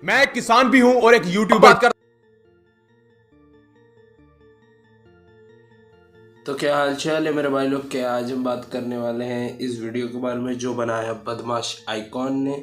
मैं एक किसान भी हूं और एक यूट्यूबर कर। तो क्या हालचाल है मेरे भाई लोग। क्या आज हम बात करने वाले हैं इस वीडियो के बारे में जो बनाया बदमाश आइकॉन ने।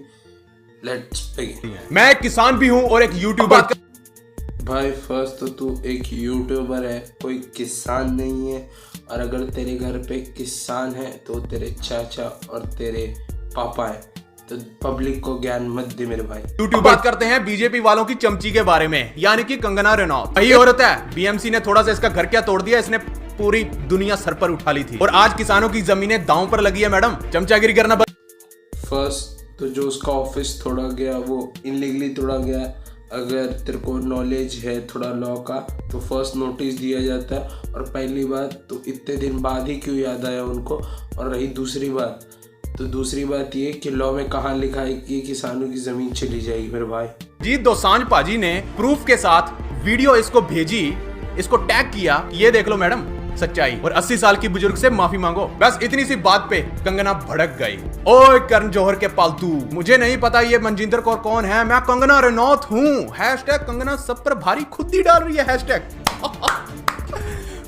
Let's begin. मैं एक किसान भी हूं और एक यूट्यूबर कर। भाई फर्स्ट तो तू एक यूट्यूबर है, कोई किसान नहीं है। और अगर तेरे घर पे किसान है तो तेरे चाचा और तेरे पापा है। तो पब्लिक को ज्ञान मत दे मेरे भाई। यूट्यूब बात करते हैं बीजेपी वालों की चमची के बारे में, यानी कि कंगना रनौत। वही औरत है, बीएमसी ने थोड़ा सा इसका घर क्या तोड़ दिया, इसने पूरी दुनिया सर पर उठा ली थी और आज किसानों की जमीनें दांव पर लगी है। मैडम चमचागिरी करना फर्स्ट तो जो उसका ऑफिस तोड़ा गया वो इनलीगली तोड़ा गया। अगर तेरे को नॉलेज है थोड़ा लॉ का तो फर्स्ट नोटिस दिया जाता है। और पहली बात तो इतने दिन बाद ही क्यों याद आया उनको। और रही दूसरी बात, तो दूसरी बात ये कि लॉ में कहाँ लिखा है कि किसानों की जमीन चली जाएगी मेरे भाई। जी दोसांझ पाजी ने प्रूफ के साथ वीडियो इसको भेजी, इसको टैग किया, ये देख लो मैडम सच्चाई, और 80 साल की बुजुर्ग से माफी मांगो। बस इतनी सी बात पे कंगना भड़क गई। ओए करण जौहर के पालतू, मुझे नहीं पता ये मनजिंदर कौर कौन है, मैं कंगना रनौत हूँ। हैशटैग कंगना सब पर भारी खुद ही डाल रही है हैशटैग।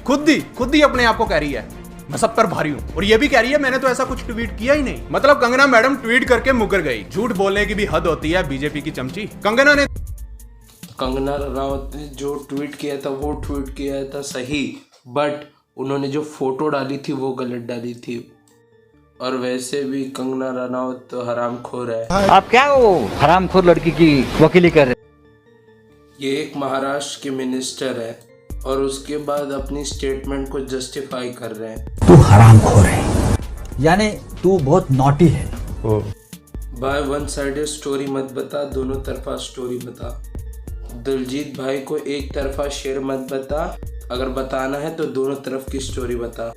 खुद ही अपने आप को कह रही है मैं सब पर भारी हूँ, और ये भी कह रही है मैंने तो ऐसा कुछ ट्वीट किया ही नहीं। मतलब कंगना मैडम ट्वीट करके मुकर गई। झूठ बोलने की भी हद होती है बीजेपी की चमची। कंगना रनौत ने जो ट्वीट किया था वो ट्वीट किया था सही, बट उन्होंने जो फोटो डाली थी वो गलत डाली थी। और वैसे भी कंगना रनौत तो हरामखोर है। आप क्या वो हरामखोर लड़की की वकीली कर रहे हैं? ये एक महाराष्ट्र के मिनिस्टर है और उसके बाद अपनी स्टेटमेंट को जस्टिफाई कर रहे हैं। तू हरामखोर है, यानी तू बहुत नॉटी है। भाई वन साइडेड स्टोरी मत बता, दोनों तरफा स्टोरी बता। दिलजीत भाई को एक तरफा शेर मत बता, अगर बताना है तो दोनों तरफ की स्टोरी बता।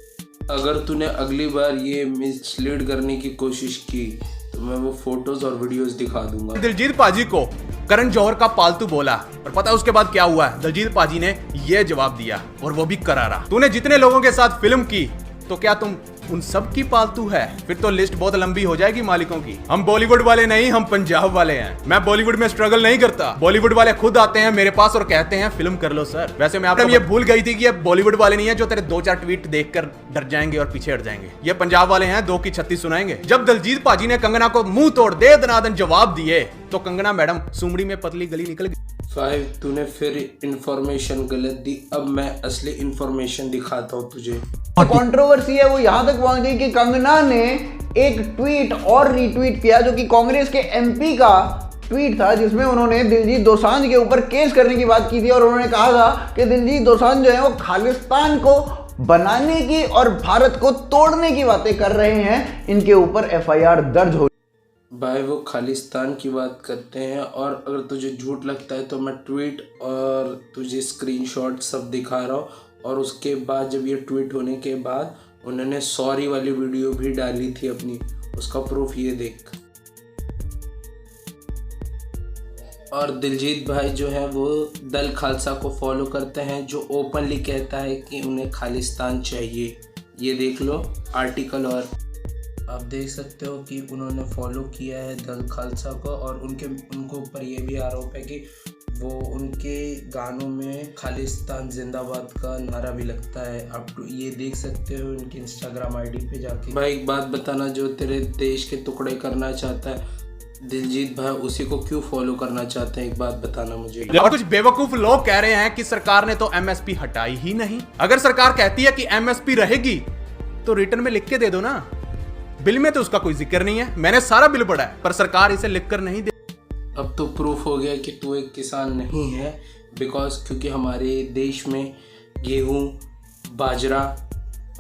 अगर तूने अगली बार ये मिसलीड करने की कोशिश की तो मैं वो फोटोज और वीडियोस दिखा दूंगा। दिलजीत पाजी को करण जौहर का पालतू बोला, और पता उसके बाद क्या हुआ है? दिलजीत पाजी ने ये जवाब दिया, और वो भी करारा। तूने जितने लोगों के साथ फिल्म की तो क्या तुम उन सब की पालतू है? फिर तो लिस्ट बहुत लंबी हो जाएगी मालिकों की। हम बॉलीवुड वाले नहीं, हम पंजाब वाले हैं। मैं बॉलीवुड में स्ट्रगल नहीं करता। बॉलीवुड वाले खुद आते हैं मेरे पास और कहते हैं फिल्म कर लो सर। वैसे मैं आपको ये भूल गई थी कि ये बॉलीवुड वाले नहीं है जो तेरे 2-4 ट्वीट देखकर डर जाएंगे और पीछे हट जाएंगे। ये पंजाब वाले हैं, 2 की 36 सुनाएंगे। जब दिलजीत पाजी ने कंगना को मुंह तोड़ दे दनादन जवाब दिए तो कंगना मैडम सुमड़ी में पतली गली निकल गई। 5 तूने फिर इंफॉर्मेशन गलत दी। अब मैं असली इंफॉर्मेशन दिखाता हूँ तुझे। कंट्रोवर्सी है वो यहाँ तक पहुंच गई कि कंगना ने एक ट्वीट और रीट्वीट किया जो कि कांग्रेस के एमपी का ट्वीट था, जिसमें उन्होंने दिलजीत दोसांझ के ऊपर केस करने की बात की थी। और उन्होंने कहा था कि दिलजीत दोसांझ जो है वो खालिस्तान को बनाने की और भारत को तोड़ने की बातें कर रहे हैं, इनके ऊपर एफआईआर दर्ज हो। भाई वो खालिस्तान की बात करते हैं, और अगर तुझे झूठ लगता है तो मैं ट्वीट और तुझे स्क्रीनशॉट सब दिखा रहा हूँ। और उसके बाद जब ये ट्वीट होने के बाद उन्होंने सॉरी वाली वीडियो भी डाली थी अपनी, उसका प्रूफ ये देख। और दिलजीत भाई जो है वो दल खालसा को फॉलो करते हैं, जो ओपनली कहता है कि उन्हें खालिस्तान चाहिए। ये देख लो आर्टिकल, और आप देख सकते हो कि उन्होंने फॉलो किया है दल खालसा को। और उनको ऊपर ये भी आरोप है कि वो उनके गानों में खालिस्तान जिंदाबाद का नारा भी लगता है। आप ये देख सकते हो उनकी इंस्टाग्राम आईडी पे जाके। भाई एक बात बताना, जो तेरे देश के टुकड़े करना चाहता है दिलजीत भाई, उसी को क्यों फॉलो करना चाहते हैं? एक बात बताना मुझे। और कुछ बेवकूफ लोग कह रहे हैं कि सरकार ने तो एमएसपी हटाई ही नहीं। अगर सरकार कहती है कि एमएसपी रहेगी तो रिटर्न में लिख के दे दो ना। बिल में तो उसका कोई जिक्र नहीं है, मैंने सारा बिल पढ़ा है, पर सरकार इसे लिखकर नहीं दे। अब तो प्रूफ हो गया कि तू एक किसान नहीं है, बिकॉज क्योंकि हमारे देश में गेहूं, बाजरा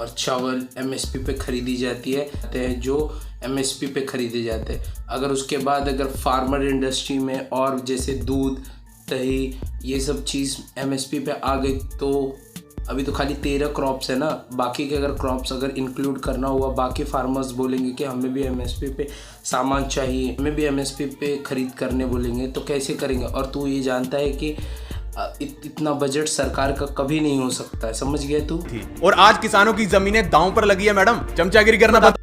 और चावल एमएसपी पे खरीदी जाती है, जो एमएसपी पे खरीदे जाते हैं। अगर उसके बाद अगर फार्मर इंडस्ट्री में और जैसे दूध, दही, ये सब चीज़ एमएसपी पे आ गई तो अभी तो खाली 13 क्रॉप्स है ना, बाकी के अगर क्रॉप्स अगर इंक्लूड करना हुआ, बाकी फार्मर्स बोलेंगे कि हमें भी एमएसपी पे सामान चाहिए, हमें भी एमएसपी पे खरीद करने बोलेंगे, तो कैसे करेंगे? और तू ये जानता है कि इतना बजट सरकार का कभी नहीं हो सकता है, समझ गया तू? और आज किसानों की जमीनें दांव पर लगी है मैडम, चमचागिरी करना बंद।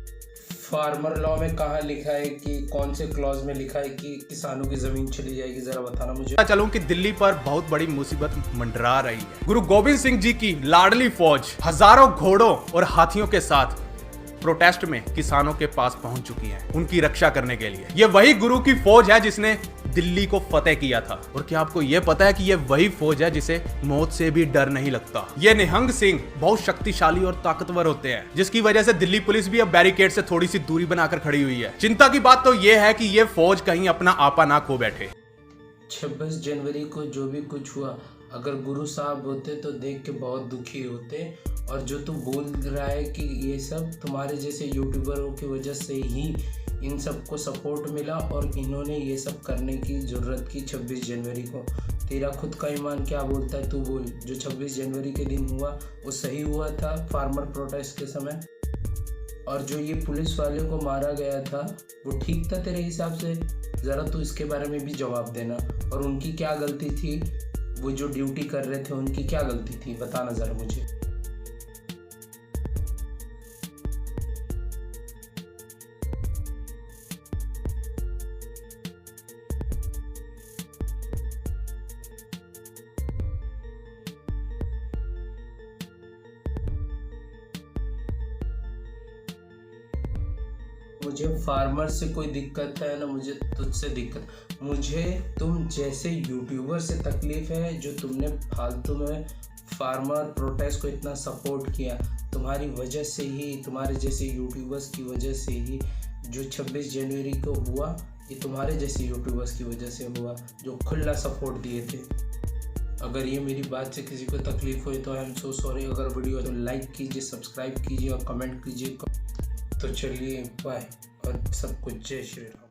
फार्मर लॉ में कहाँ लिखा है कि कौन से क्लॉज में लिखा है कि किसानों की जमीन चली जाएगी, जरा बताना मुझे। चलूं कि दिल्ली पर बहुत बड़ी मुसीबत मंडरा रही है। गुरु गोविंद सिंह जी की लाडली फौज हजारों घोड़ों और हाथियों के साथ प्रोटेस्ट में किसानों के पास पहुंच चुकी है उनकी रक्षा करने के लिए। ये वही गुरु की फौज है जिसने दिल्ली को फतेह किया था। और क्या आपको यह पता है कि यह वही फौज है जिसे मौत से भी डर नहीं लगता। ये निहंग सिंह बहुत शक्तिशाली और ताकतवर होते हैं, जिसकी वजह से दिल्ली पुलिस भी अब बैरिकेड से थोड़ी सी दूरी बनाकर खड़ी हुई है। चिंता की बात तो यह है कि यह फौज कहीं अपना आपा ना खो बैठे। 26 जनवरी को जो भी कुछ हुआ, अगर गुरु साहब होते तो देख के बहुत दुखी होते। और जो तू बोल रहा है कि ये सब तुम्हारे जैसे यूट्यूबरों की वजह से ही इन सबको सपोर्ट मिला और इन्होंने ये सब करने की ज़रूरत की 26 जनवरी को। तेरा खुद का ईमान क्या बोलता है, तू बोल। जो 26 जनवरी के दिन हुआ वो सही हुआ था फार्मर प्रोटेस्ट के समय? और जो ये पुलिस वाले को मारा गया था वो ठीक था तेरे हिसाब से? ज़रा तू इसके बारे में भी जवाब देना। और उनकी क्या गलती थी? वो जो ड्यूटी कर रहे थे उनकी क्या गलती थी, बताना ज़रा मुझे। मुझे फार्मर से कोई दिक्कत है ना, मुझे तुझसे दिक्कत। मुझे तुम जैसे यूट्यूबर से तकलीफ है जो तुमने फालतू में फार्मर प्रोटेस्ट को इतना सपोर्ट किया। तुम्हारी वजह से ही, तुम्हारे जैसे यूट्यूबर्स की वजह से ही जो 26 जनवरी को हुआ, ये तुम्हारे जैसे यूट्यूबर्स की वजह से हुआ जो खुला सपोर्ट दिए थे। अगर ये मेरी बात से किसी को तकलीफ हुई तो आई एम सो सॉरी। अगर वीडियो तो लाइक कीजिए, सब्सक्राइब कीजिए और कमेंट कीजिए। तो चलिए बाय और सब कुछ जय श्री राम।